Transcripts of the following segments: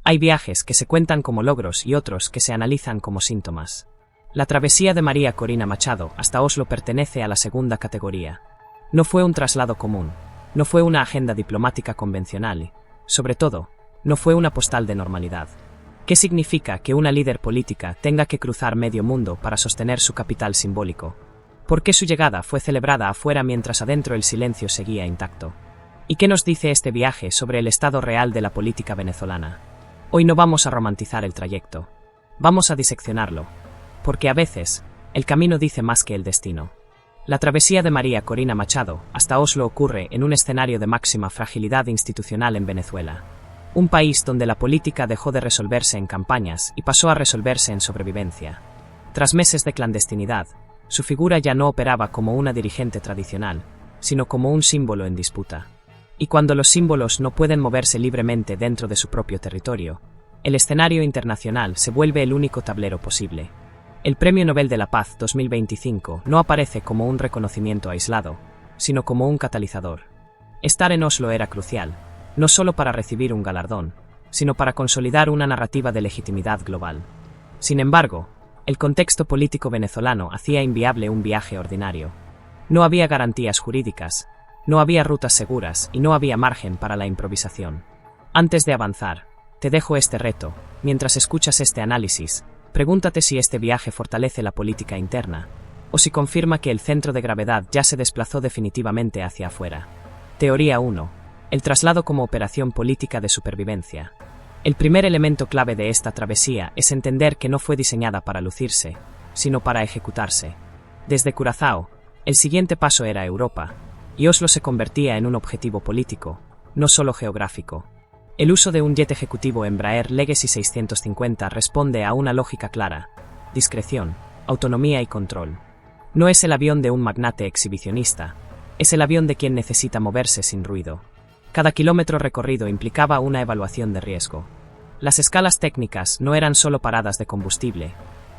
Hay viajes que se cuentan como logros y otros que se analizan como síntomas. La travesía de María Corina Machado hasta Oslo pertenece a la segunda categoría. No fue un traslado común, no fue una agenda diplomática convencional y, sobre todo, no fue una postal de normalidad. ¿Qué significa que una líder política tenga que cruzar medio mundo para sostener su capital simbólico? ¿Por qué su llegada fue celebrada afuera mientras adentro el silencio seguía intacto? ¿Y qué nos dice este viaje sobre el estado real de la política venezolana? Hoy no vamos a romantizar el trayecto. Vamos a diseccionarlo. Porque a veces, el camino dice más que el destino. La travesía de María Corina Machado hasta Oslo ocurre en un escenario de máxima fragilidad institucional en Venezuela. Un país donde la política dejó de resolverse en campañas y pasó a resolverse en sobrevivencia. Tras meses de clandestinidad, su figura ya no operaba como una dirigente tradicional, sino como un símbolo en disputa. Y cuando los símbolos no pueden moverse libremente dentro de su propio territorio, el escenario internacional se vuelve el único tablero posible. El Premio Nobel de la Paz 2025 no aparece como un reconocimiento aislado, sino como un catalizador. Estar en Oslo era crucial, no solo para recibir un galardón, sino para consolidar una narrativa de legitimidad global. Sin embargo, el contexto político venezolano hacía inviable un viaje ordinario. No había garantías jurídicas, no había rutas seguras y no había margen para la improvisación. Antes de avanzar, te dejo este reto. Mientras escuchas este análisis, pregúntate si este viaje fortalece la política interna, o si confirma que el centro de gravedad ya se desplazó definitivamente hacia afuera. Teoría 1. El traslado como operación política de supervivencia. El primer elemento clave de esta travesía es entender que no fue diseñada para lucirse, sino para ejecutarse. Desde Curazao, el siguiente paso era Europa, y Oslo se convertía en un objetivo político, no solo geográfico. El uso de un jet ejecutivo Embraer Legacy 650 responde a una lógica clara: discreción, autonomía y control. No es el avión de un magnate exhibicionista, es el avión de quien necesita moverse sin ruido. Cada kilómetro recorrido implicaba una evaluación de riesgo. Las escalas técnicas no eran solo paradas de combustible,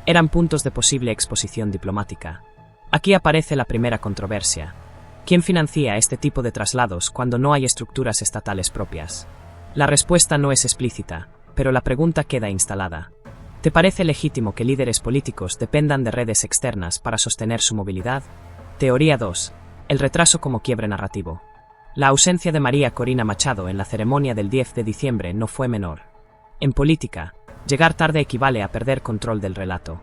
eran puntos de posible exposición diplomática. Aquí aparece la primera controversia. ¿Quién financia este tipo de traslados cuando no hay estructuras estatales propias? La respuesta no es explícita, pero la pregunta queda instalada. ¿Te parece legítimo que líderes políticos dependan de redes externas para sostener su movilidad? Teoría 2. El retraso como quiebre narrativo. La ausencia de María Corina Machado en la ceremonia del 10 de diciembre no fue menor. En política, llegar tarde equivale a perder control del relato.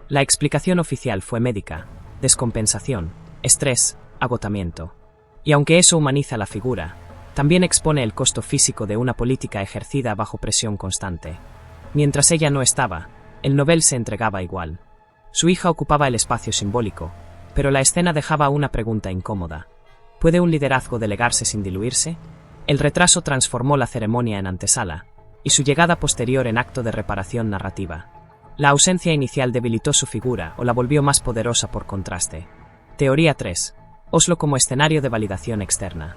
La explicación oficial fue médica, descompensación, estrés, agotamiento. Y aunque eso humaniza la figura, también expone el costo físico de una política ejercida bajo presión constante. Mientras ella no estaba, el Nobel se entregaba igual. Su hija ocupaba el espacio simbólico, pero la escena dejaba una pregunta incómoda. ¿Puede un liderazgo delegarse sin diluirse? El retraso transformó la ceremonia en antesala, y su llegada posterior en acto de reparación narrativa. La ausencia inicial debilitó su figura o la volvió más poderosa por contraste. Teoría 3. Oslo como escenario de validación externa.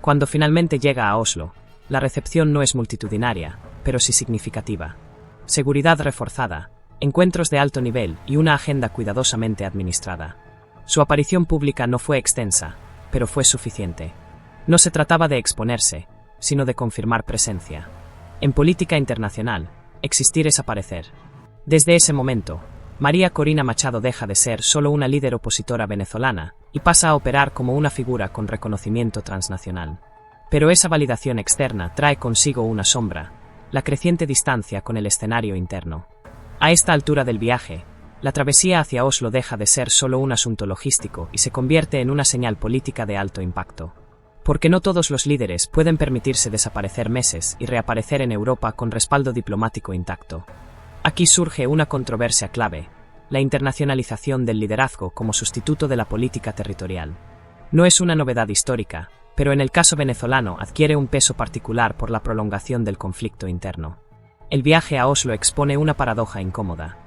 Cuando finalmente llega a Oslo, la recepción no es multitudinaria, pero sí significativa. Seguridad reforzada, encuentros de alto nivel y una agenda cuidadosamente administrada. Su aparición pública no fue extensa, pero fue suficiente. No se trataba de exponerse, sino de confirmar presencia. En política internacional, existir es aparecer. Desde ese momento, María Corina Machado deja de ser solo una líder opositora venezolana y pasa a operar como una figura con reconocimiento transnacional. Pero esa validación externa trae consigo una sombra: la creciente distancia con el escenario interno. A esta altura del viaje, la travesía hacia Oslo deja de ser solo un asunto logístico y se convierte en una señal política de alto impacto. Porque no todos los líderes pueden permitirse desaparecer meses y reaparecer en Europa con respaldo diplomático intacto. Aquí surge una controversia clave: la internacionalización del liderazgo como sustituto de la política territorial. No es una novedad histórica, pero en el caso venezolano adquiere un peso particular por la prolongación del conflicto interno. El viaje a Oslo expone una paradoja incómoda.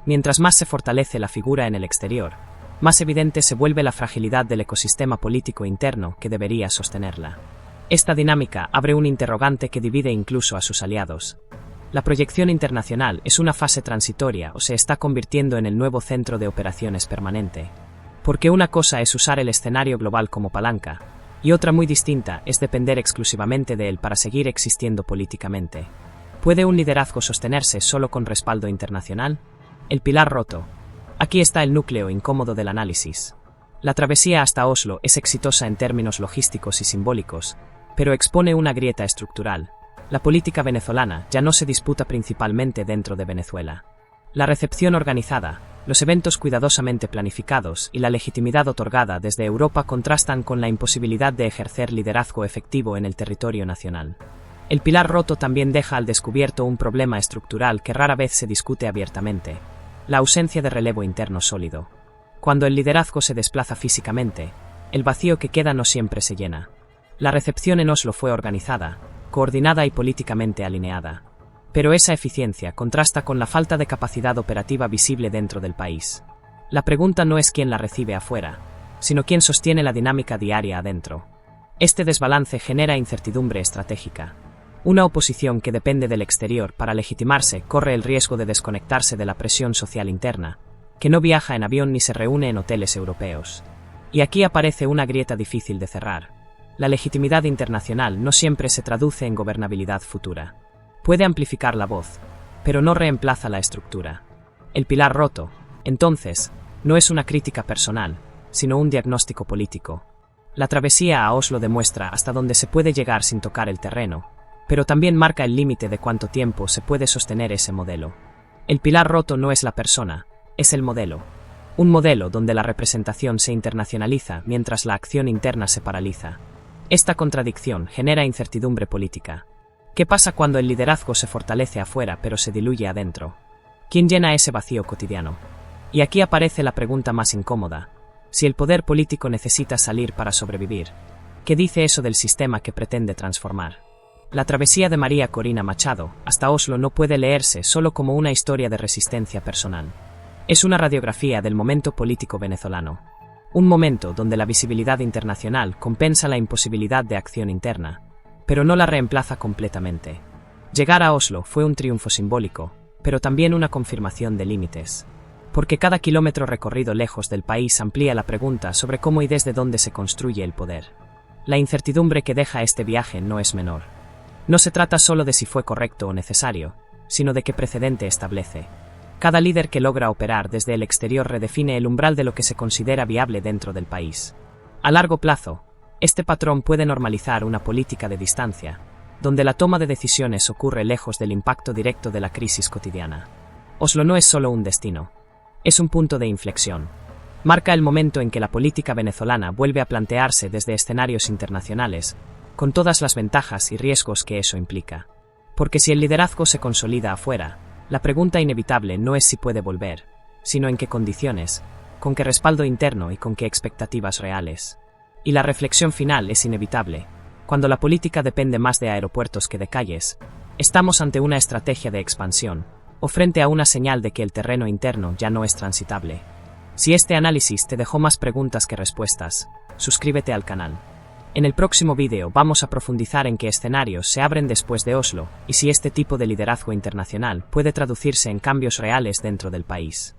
Mientras más se fortalece la figura en el exterior, más evidente se vuelve la fragilidad del ecosistema político interno que debería sostenerla. Esta dinámica abre un interrogante que divide incluso a sus aliados. ¿La proyección internacional es una fase transitoria o se está convirtiendo en el nuevo centro de operaciones permanente? Porque una cosa es usar el escenario global como palanca, y otra muy distinta es depender exclusivamente de él para seguir existiendo políticamente. ¿Puede un liderazgo sostenerse solo con respaldo internacional? El pilar roto. Aquí está el núcleo incómodo del análisis. La travesía hasta Oslo es exitosa en términos logísticos y simbólicos, pero expone una grieta estructural. La política venezolana ya no se disputa principalmente dentro de Venezuela. La recepción organizada, los eventos cuidadosamente planificados y la legitimidad otorgada desde Europa contrastan con la imposibilidad de ejercer liderazgo efectivo en el territorio nacional. El pilar roto también deja al descubierto un problema estructural que rara vez se discute abiertamente: la ausencia de relevo interno sólido. Cuando el liderazgo se desplaza físicamente, el vacío que queda no siempre se llena. La recepción en Oslo fue organizada, coordinada y políticamente alineada. Pero esa eficiencia contrasta con la falta de capacidad operativa visible dentro del país. La pregunta no es quién la recibe afuera, sino quién sostiene la dinámica diaria adentro. Este desbalance genera incertidumbre estratégica. Una oposición que depende del exterior para legitimarse corre el riesgo de desconectarse de la presión social interna, que no viaja en avión ni se reúne en hoteles europeos. Y aquí aparece una grieta difícil de cerrar. La legitimidad internacional no siempre se traduce en gobernabilidad futura. Puede amplificar la voz, pero no reemplaza la estructura. El pilar roto, entonces, no es una crítica personal, sino un diagnóstico político. La travesía a Oslo demuestra hasta dónde se puede llegar sin tocar el terreno, pero también marca el límite de cuánto tiempo se puede sostener ese modelo. El pilar roto no es la persona, es el modelo. Un modelo donde la representación se internacionaliza mientras la acción interna se paraliza. Esta contradicción genera incertidumbre política. ¿Qué pasa cuando el liderazgo se fortalece afuera pero se diluye adentro? ¿Quién llena ese vacío cotidiano? Y aquí aparece la pregunta más incómoda. Si el poder político necesita salir para sobrevivir, ¿qué dice eso del sistema que pretende transformar? La travesía de María Corina Machado hasta Oslo no puede leerse solo como una historia de resistencia personal. Es una radiografía del momento político venezolano. Un momento donde la visibilidad internacional compensa la imposibilidad de acción interna, pero no la reemplaza completamente. Llegar a Oslo fue un triunfo simbólico, pero también una confirmación de límites. Porque cada kilómetro recorrido lejos del país amplía la pregunta sobre cómo y desde dónde se construye el poder. La incertidumbre que deja este viaje no es menor. No se trata solo de si fue correcto o necesario, sino de qué precedente establece. Cada líder que logra operar desde el exterior redefine el umbral de lo que se considera viable dentro del país. A largo plazo, este patrón puede normalizar una política de distancia, donde la toma de decisiones ocurre lejos del impacto directo de la crisis cotidiana. Oslo no es solo un destino, es un punto de inflexión. Marca el momento en que la política venezolana vuelve a plantearse desde escenarios internacionales, con todas las ventajas y riesgos que eso implica. Porque si el liderazgo se consolida afuera, la pregunta inevitable no es si puede volver, sino en qué condiciones, con qué respaldo interno y con qué expectativas reales. Y la reflexión final es inevitable. Cuando la política depende más de aeropuertos que de calles, estamos ante una estrategia de expansión, o frente a una señal de que el terreno interno ya no es transitable. Si este análisis te dejó más preguntas que respuestas, suscríbete al canal. En el próximo vídeo vamos a profundizar en qué escenarios se abren después de Oslo y si este tipo de liderazgo internacional puede traducirse en cambios reales dentro del país.